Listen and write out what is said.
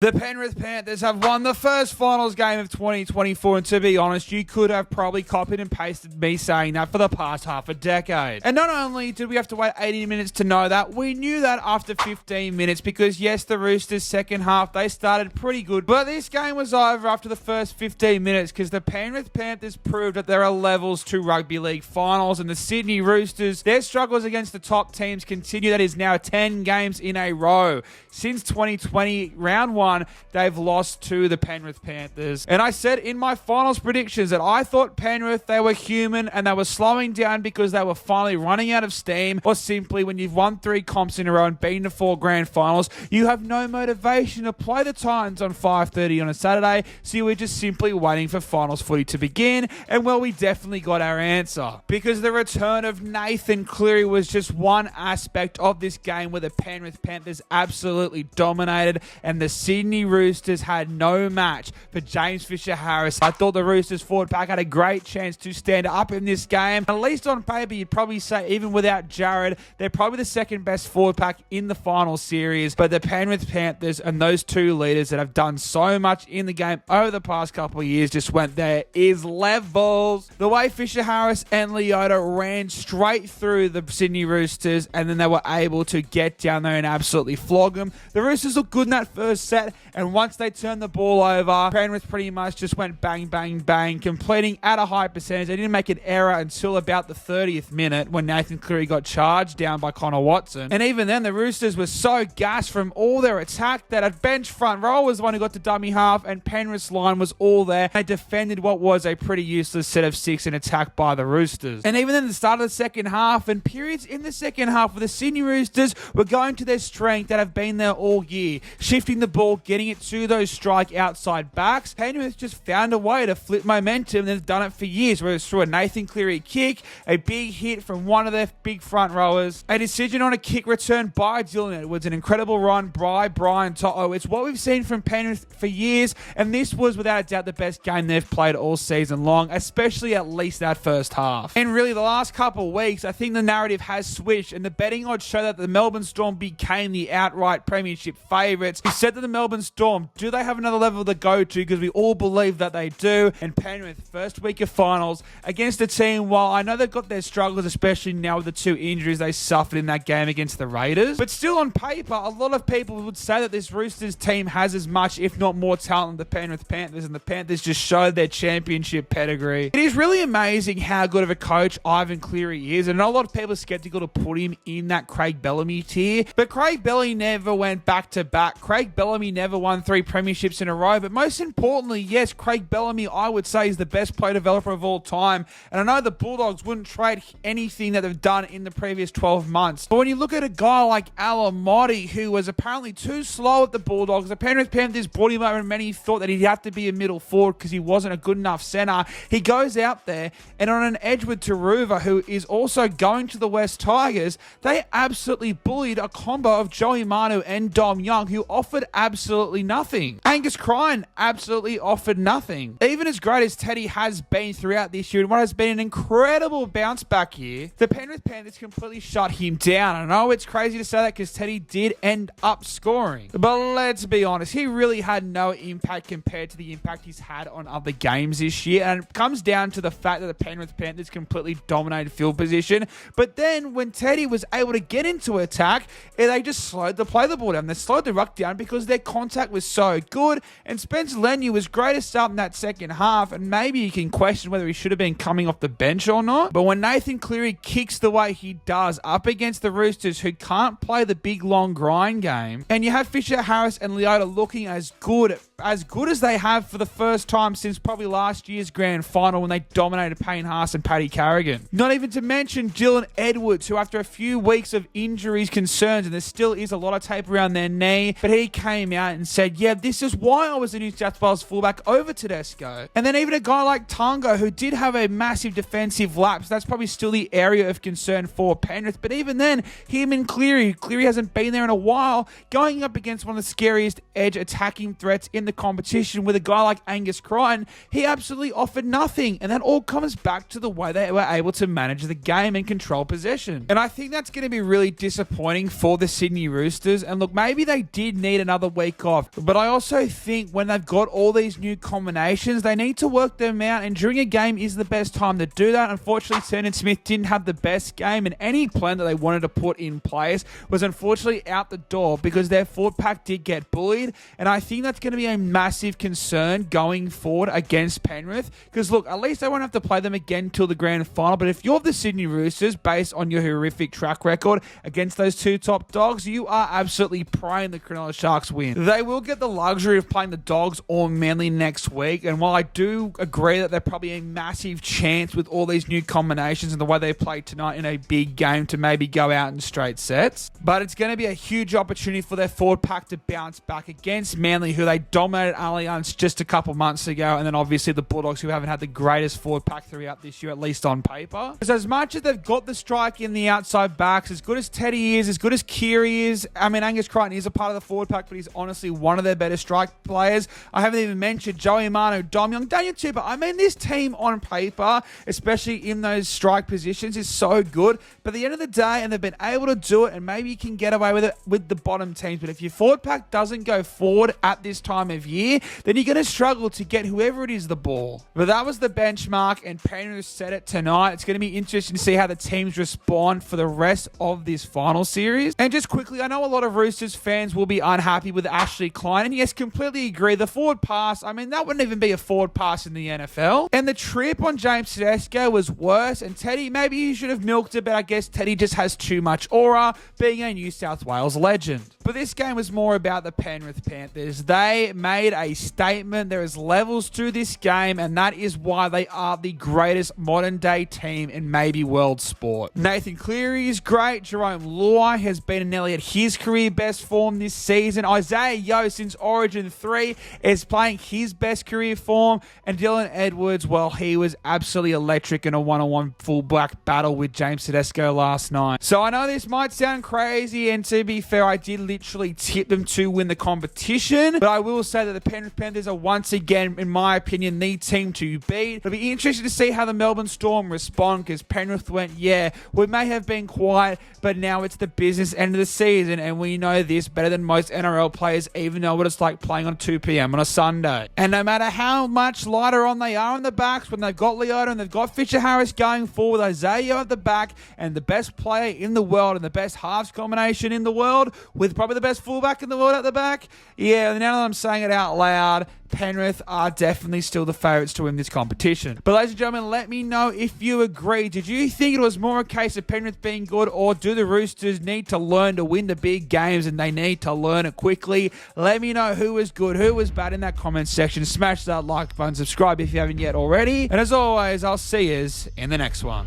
The Penrith Panthers have won the first finals game of 2024, and to be honest, you could have probably copied and pasted me saying that for the past half a decade. And not only did we have to wait 80 minutes to know that, we knew that after 15 minutes because yes, the Roosters' second half, they started pretty good, but this game was over after the first 15 minutes because the Penrith Panthers proved that there are levels to rugby league finals, and the Sydney Roosters, their struggles against the top teams continue. That is now 10 games in a row. Since 2020, round one, they've lost to the Penrith Panthers. And I said in my finals predictions that I thought Penrith, they were human and they were slowing down because they were finally running out of steam, or simply when you've won 3 comps in a row and been to 4 grand finals, you have no motivation to play the Titans on 5:30 on a Saturday, so you were just simply waiting for finals footy to begin. And well, we definitely got our answer, because the return of Nathan Cleary was just one aspect of this game where the Penrith Panthers absolutely dominated, and the Sydney Roosters had no match for James Fisher-Harris. I thought the Roosters forward pack had a great chance to stand up in this game. At least on paper, you'd probably say even without Jared, they're probably the second best forward pack in the final series. But the Penrith Panthers and those two leaders that have done so much in the game over the past couple of years just went, there is levels. The way Fisher-Harris and Leota ran straight through the Sydney Roosters, and then they were able to get down there and absolutely flog them. The Roosters looked good in that first set, and once they turned the ball over, Penrith pretty much just went bang, bang, bang, completing at a high percentage. They didn't make an error until about the 30th minute when Nathan Cleary got charged down by Connor Watson. And even then, the Roosters were so gassed from all their attack that a bench front row was the one who got to dummy half, and Penrith's line was all there. They defended what was a pretty useless set of 6 in attack by the Roosters. And even then, the start of the second half and periods in the second half where the Sydney Roosters were going to their strength that have been there all year, shifting the ball, getting it to those strike outside backs. Penrith just found a way to flip momentum. They've done it for years, whether it's through a Nathan Cleary kick, a big hit from one of their big front rowers, a decision on a kick return by Dylan Edwards, an incredible run by Brian To'o. It's what we've seen from Penrith for years, and this was without a doubt the best game they've played all season long, especially at least that first half. And really, the last couple of weeks, I think the narrative has switched, and the betting odds show that the Melbourne Storm became the outright premiership favourites. We said that the Melbourne Storm, do they have another level to go to? Because we all believe that they do. And Penrith, first week of finals against a team, while I know they've got their struggles, especially now with the 2 injuries they suffered in that game against the Raiders, but still on paper, a lot of people would say that this Roosters team has as much, if not more talent than the Penrith Panthers, and the Panthers just showed their championship pedigree. It is really amazing how good of a coach Ivan Cleary is, and a lot of people are skeptical to put him in that Craig Bellamy tier, but Craig Bellamy never went back-to-back. Craig Bellamy never won 3 premierships in a row, but most importantly, yes, Craig Bellamy, I would say, is the best play developer of all time, and I know the Bulldogs wouldn't trade anything that they've done in the previous 12 months, but when you look at a guy like Alamotti, who was apparently too slow at the Bulldogs, the Penrith Panthers brought him over and many thought that he'd have to be a middle forward because he wasn't a good enough centre. He goes out there, and on an edge with Taruva, who is also going to the West Tigers, they absolutely bullied a combo of Joey Manu and Dom Young, who offered absolutely nothing. Angus Crichton absolutely offered nothing. Even as great as Teddy has been throughout this year, and what has been an incredible bounce back year, the Penrith Panthers completely shut him down. I know it's crazy to say that because Teddy did end up scoring, but let's be honest, he really had no impact compared to the impact he's had on other games this year, and it comes down to the fact that the Penrith Panthers completely dominated field position. But then when Teddy was able to get into attack, they just slowed the play the ball down. They slowed the ruck down because their contact was so good, and Spencer Leniu was great to start in that second half, and maybe you can question whether he should have been coming off the bench or not. But when Nathan Cleary kicks the way he does up against the Roosters, who can't play the big long grind game, and you have Fisher-Harris and Leota looking as good as they have for the first time since probably last year's grand final when they dominated Payne Haas and Paddy Carrigan. Not even to mention Dylan Edwards, who after a few weeks of injuries concerns, and there still is a lot of tape around their knee, but he came out and said, yeah, this is why I was the New South Wales fullback over Tedesco. And then even a guy like Tango, who did have a massive defensive lapse, that's probably still the area of concern for Penrith, but even then, him and Cleary hasn't been there in a while, going up against one of the scariest edge attacking threats in the competition with a guy like Angus Crichton, he absolutely offered nothing. And that all comes back to the way they were able to manage the game and control possession. And I think that's going to be really disappointing for the Sydney Roosters. And look, maybe they did need another week week off. But I also think when they've got all these new combinations, they need to work them out, and during a game is the best time to do that. Unfortunately, Sandon Smith didn't have the best game, and any plan that they wanted to put in place was unfortunately out the door because their forward pack did get bullied, and I think that's going to be a massive concern going forward against Penrith, because look, at least they won't have to play them again till the grand final. But if you're the Sydney Roosters, based on your horrific track record against those two top dogs, you are absolutely praying the Cronulla Sharks win. They will get the luxury of playing the Dogs or Manly next week, and while I do agree that they're probably a massive chance with all these new combinations and the way they played tonight in a big game to maybe go out in straight sets, but it's going to be a huge opportunity for their forward pack to bounce back against Manly, who they dominated Allianz just a couple months ago, and then obviously the Bulldogs, who haven't had the greatest forward pack throughout this year, at least on paper. Because as much as they've got the strike in the outside backs, as good as Teddy is, as good as Keary is, I mean, Angus Crichton is a part of the forward pack, but he's honestly one of their better strike players. I haven't even mentioned Joey Manu, Dom Young, Daniel Tupper. I mean, this team on paper, especially in those strike positions, is so good. But at the end of the day, and they've been able to do it, and maybe you can get away with it with the bottom teams. But if your forward pack doesn't go forward at this time of year, then you're going to struggle to get whoever it is the ball. But that was the benchmark, and Penrith said it tonight. It's going to be interesting to see how the teams respond for the rest of this final series. And just quickly, I know a lot of Roosters fans will be unhappy with Ashley Klein, and yes, completely agree. The forward pass, I mean, that wouldn't even be a forward pass in the NFL. And the trip on James Tedesco was worse, and Teddy, maybe you should have milked it, but I guess Teddy just has too much aura, being a New South Wales legend. But this game was more about the Penrith Panthers. They made a statement. There is levels to this game, and that is why they are the greatest modern-day team in maybe world sport. Nathan Cleary is great. Jerome Luai has been nearly at his career best form this season. Isaiah Yeo, since Origin 3, is playing his best career form. And Dylan Edwards, well, he was absolutely electric in a one-on-one full-black battle with James Tedesco last night. So I know this might sound crazy, and to be fair, I did literally tip them to win the competition. But I will say that the Penrith Panthers are once again, in my opinion, the team to beat. It'll be interesting to see how the Melbourne Storm respond, because Penrith went, yeah, we may have been quiet, but now it's the business end of the season, and we know this better than most NRL players even know what it's like playing on 2 p.m. on a Sunday. And no matter how much lighter on they are on the backs, when they've got Leota and they've got Fisher Harris going forward, Isaiah at the back, and the best player in the world and the best halves combination in the world, with probably the best fullback in the world at the back, yeah, now that I'm saying it out loud, Penrith are definitely still the favourites to win this competition. But ladies and gentlemen, let me know if you agree. Did you think it was more a case of Penrith being good, or do the Roosters need to learn to win the big games and they need to learn it quickly? Let me know who was good, who was bad in that comment section. Smash that like button, subscribe if you haven't yet already. And as always, I'll see you in the next one.